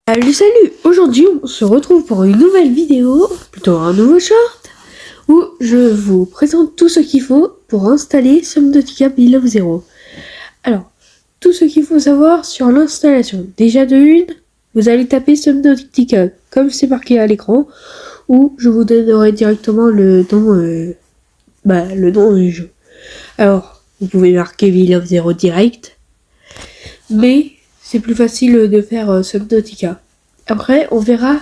Salut, aujourd'hui on se retrouve pour une nouvelle vidéo, plutôt un nouveau short, où je vous présente tout ce qu'il faut pour installer Subnautica Below Zero. Alors, tout ce qu'il faut savoir sur l'installation. Déjà de une, vous allez taper Subnautica, comme c'est marqué à l'écran, ou je vous donnerai directement le nom du jeu. Alors, vous pouvez marquer Below Zero direct, mais c'est plus facile de faire Subnautica. Après, on verra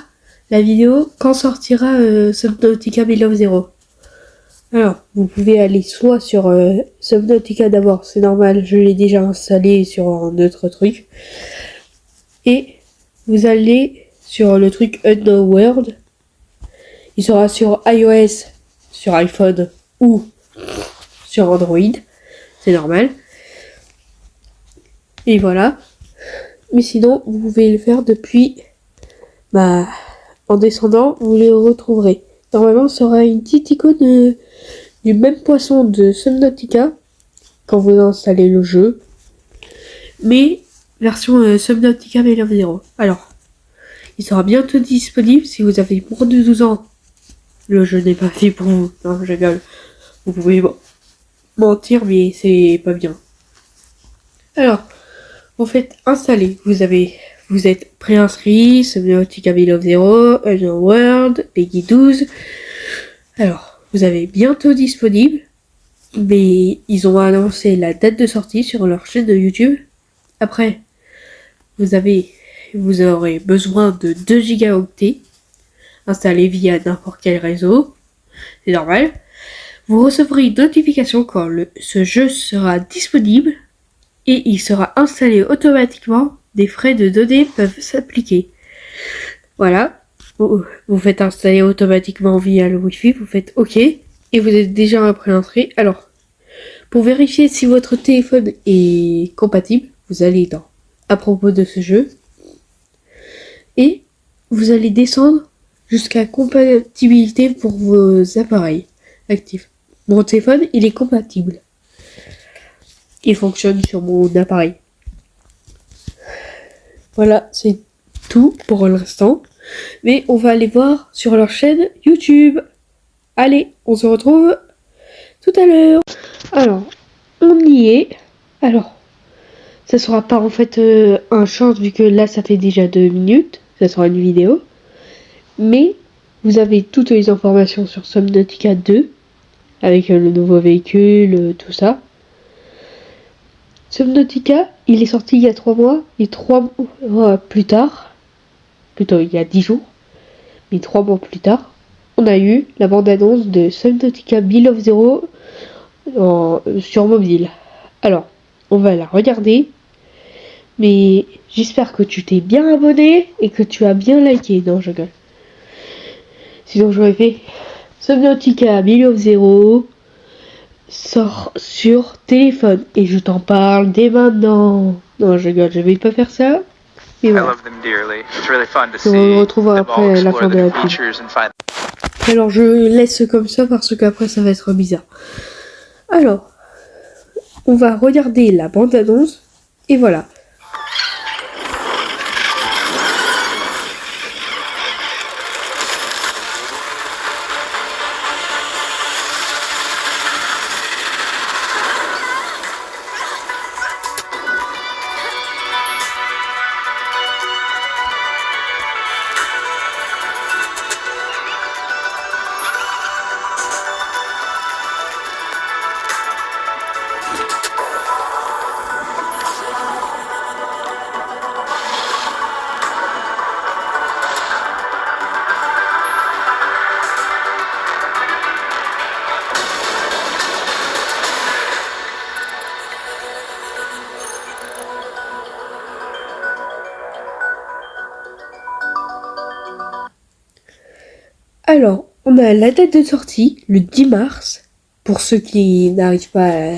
la vidéo quand sortira Subnautica Below Zero. Alors, vous pouvez aller soit sur Subnautica d'abord, c'est normal, je l'ai déjà installé sur un autre truc. Et vous allez sur le truc Unknown World. Il sera sur iOS, sur iPhone ou sur Android. C'est normal. Et voilà. Mais sinon, vous pouvez le faire depuis... en descendant, vous le retrouverez. Normalement, ce sera une petite icône du même poisson de Subnautica quand vous installez le jeu, mais version Subnautica Below Zero. Alors, il sera bientôt disponible si vous avez moins de 12 ans. Le jeu n'est pas fait pour vous. Non, je rigole. Vous pouvez mentir, mais c'est pas bien. Alors, vous faites installer. Vous êtes préinscrit, Subnautica Below Zero, Unknown World, Peggy 12. Alors, vous avez bientôt disponible, mais ils ont annoncé la date de sortie sur leur chaîne de YouTube. Après, vous aurez besoin de 2 gigaoctets installés via n'importe quel réseau. C'est normal. Vous recevrez une notification quand ce jeu sera disponible et il sera installé automatiquement. Des frais de données peuvent s'appliquer. Voilà. Vous faites installer automatiquement via le Wi-Fi, vous faites OK et vous êtes déjà préinscrit. Alors, pour vérifier si votre téléphone est compatible, vous allez dans à propos de ce jeu et vous allez descendre jusqu'à compatibilité pour vos appareils actifs. Mon téléphone, il est compatible. Il fonctionne sur mon appareil. Voilà, c'est tout pour l'instant. Mais on va aller voir sur leur chaîne YouTube. Allez, on se retrouve tout à l'heure. Alors, on y est. Alors, ça sera pas en fait un short vu que là ça fait déjà 2 minutes. Ça sera une vidéo. Mais vous avez toutes les informations sur Subnautica 2. Avec le nouveau véhicule, tout ça. Subnautica, il est sorti il y a 3 mois. Et 3 mois plus tard, plutôt il y a 10 jours, mais 3 mois plus tard, on a eu la bande-annonce de Subnautica Below Zero sur mobile. Alors, on va la regarder, mais j'espère que tu t'es bien abonné et que tu as bien liké. Non, je gueule. Sinon, j'aurais fait Subnautica Below Zero sort sur téléphone et je t'en parle dès maintenant. Non, je gueule, je vais pas faire ça. Mais voilà. On retrouvera après la fin de la pub. Alors je laisse comme ça parce qu'après ça va être bizarre. Alors, on va regarder la bande-annonce et voilà. Alors, on a la date de sortie, le 10 mars, pour ceux qui n'arrivent pas à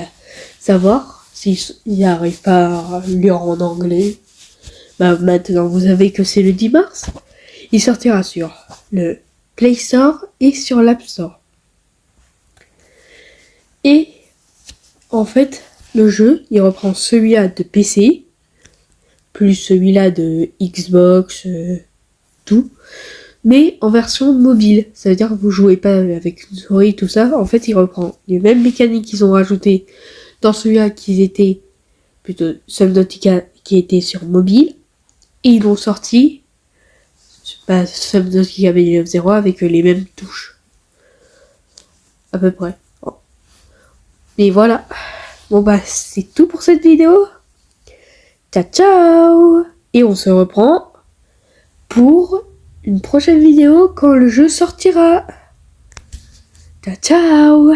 savoir, s'ils n'arrivent pas à lire en anglais. Maintenant, vous savez que c'est le 10 mars. Il sortira sur le Play Store et sur l'App Store. Et, en fait, le jeu, il reprend celui-là de PC, plus celui-là de Xbox, tout, mais en version mobile. Ça veut dire que vous jouez pas avec une souris, tout ça. En fait, il reprend les mêmes mécaniques qu'ils ont rajoutées dans celui-là qui était plutôt Subnautica qui était sur mobile. Et ils l'ont sorti, Subnautica Millennium Zero avec les mêmes touches. À peu près. Bon. Mais voilà. Bon bah, c'est tout pour cette vidéo. Ciao ciao. Et on se reprend pour une prochaine vidéo quand le jeu sortira. Ciao ciao.